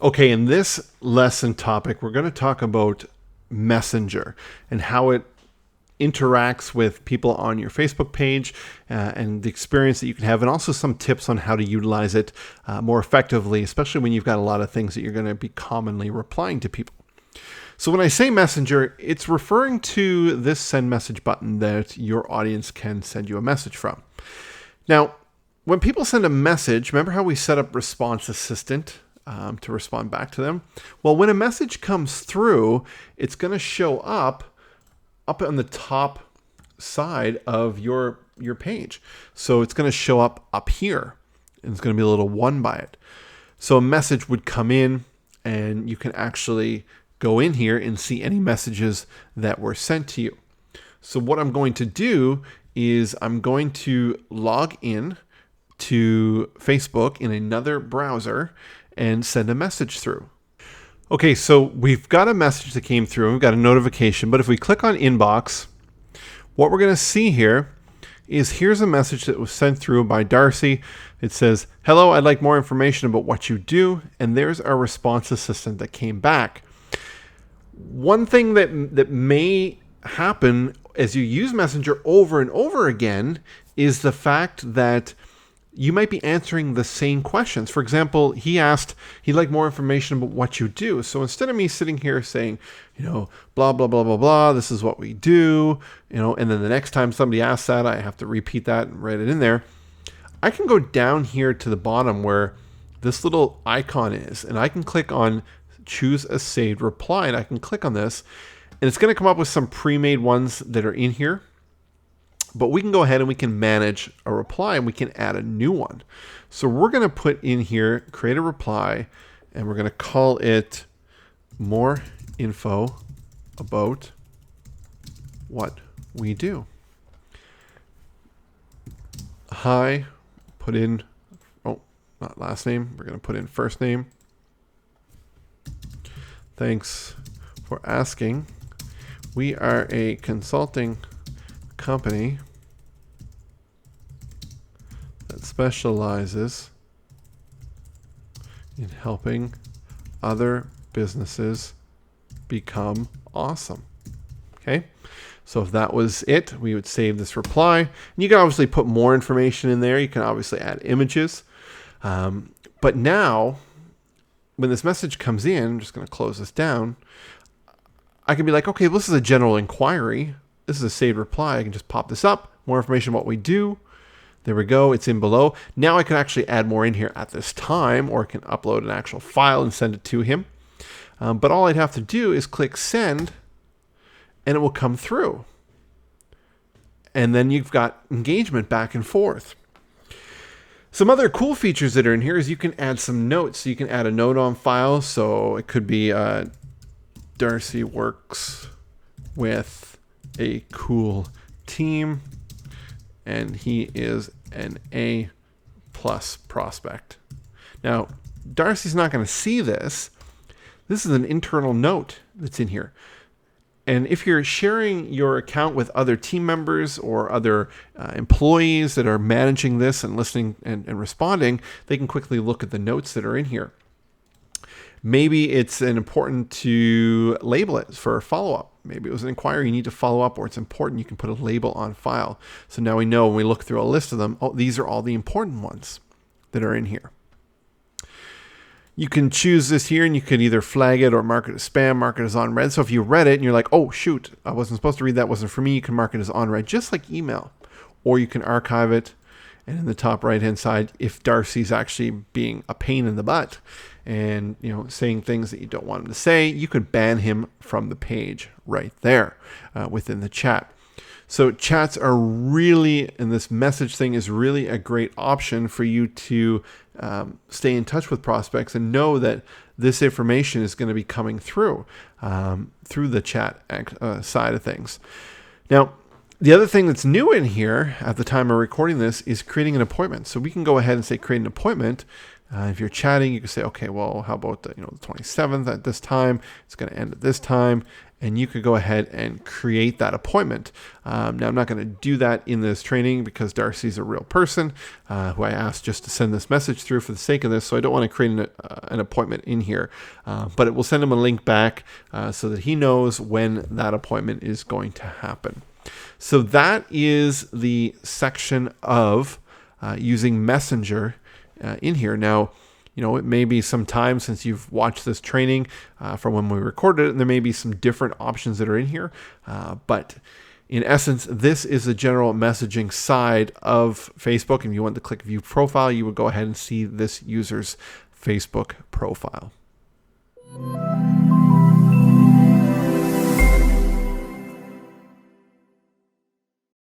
Okay, in this lesson topic, we're going to talk about Messenger and how it interacts with people on your Facebook page and the experience that you can have, and also some tips on how to utilize it more effectively, especially when you've got a lot of things that you're going to be commonly replying to people. So when I say Messenger, it's referring to this send message button that your audience can send you a message from. Now, when people send a message, remember how we set up Response Assistant to respond back to them? Well, when a message comes through, it's going to show up on the top side of your page. So it's going to show up here, and it's going to be a little one by it. So a message would come in, and you can actually go in here and see any messages that were sent to you. So what I'm going to do is I'm going to log in to Facebook in another browser and send a message through. Okay, so we've got a message that came through, and we've got a notification, but if we click on inbox, what we're going to see here is here's a message that was sent through by Darcy. It says, "Hello, I'd like more information about what you do," and there's our response assistant that came back. One thing that may happen as you use Messenger over and over again is the fact that you might be answering the same questions. For example, he asked, he'd like more information about what you do. So instead of me sitting here saying, blah, blah, blah, blah, blah, this is what we do, and then the next time somebody asks that, I have to repeat that and write it in there. I can go down here to the bottom where this little icon is, and I can click on choose a saved reply, and I can click on this, and it's going to come up with some pre-made ones that are in here. But we can go ahead and we can manage a reply, and we can add a new one. So we're going to put in here, create a reply, and we're going to call it more info about what we do. Hi, put in, not last name, we're going to put in first name. Thanks for asking. We are a consulting company that specializes in helping other businesses become awesome. Okay, so if that was it, we would save this reply. And you can obviously put more information in there. You can obviously add images. But now, when this message comes in, I'm just going to close this down. I can be like, okay, this is a general inquiry. This is a saved reply. I can just pop this up. More information on what we do. There we go. It's in below. Now I can actually add more in here at this time, or I can upload an actual file and send it to him. But all I'd have to do is click send, and it will come through. And then you've got engagement back and forth. Some other cool features that are in here is you can add some notes. So you can add a note on file. So it could be Darcy works with a cool team, and he is an A+ prospect. Now, Darcy's not going to see this. This is an internal note that's in here. And if you're sharing your account with other team members or other employees that are managing this and listening and responding, they can quickly look at the notes that are in here. Maybe it's important to label it for a follow-up. Maybe it was an inquiry you need to follow up, or it's important, you can put a label on file. So now we know when we look through a list of them, these are all the important ones that are in here. You can choose this here, and you could either flag it or mark it as spam, mark it as on read. So if you read it and you're like, oh shoot, I wasn't supposed to read that, wasn't for me, you can mark it as on read, just like email. Or you can archive it, and in the top right hand side, if Darcy's actually being a pain in the butt and saying things that you don't want him to say, you could ban him from the page right there within the chat. So chats are really, and this message thing is really a great option for you to stay in touch with prospects and know that this information is going to be coming through the chat side of things. Now, the other thing that's new in here at the time of recording this is creating an appointment. So we can go ahead and say create an appointment. If you're chatting, you can say, okay, well, how about the 27th at this time? It's going to end at this time. and you could go ahead and create that appointment. Now, I'm not going to do that in this training because Darcy's a real person who I asked just to send this message through for the sake of this, so I don't want to create an appointment in here. But it will send him a link back so that he knows when that appointment is going to happen. So that is the section of using Messenger in here. Now, it may be some time since you've watched this training from when we recorded it, and there may be some different options that are in here. But in essence, this is the general messaging side of Facebook. If you want to click View Profile, you would go ahead and see this user's Facebook profile.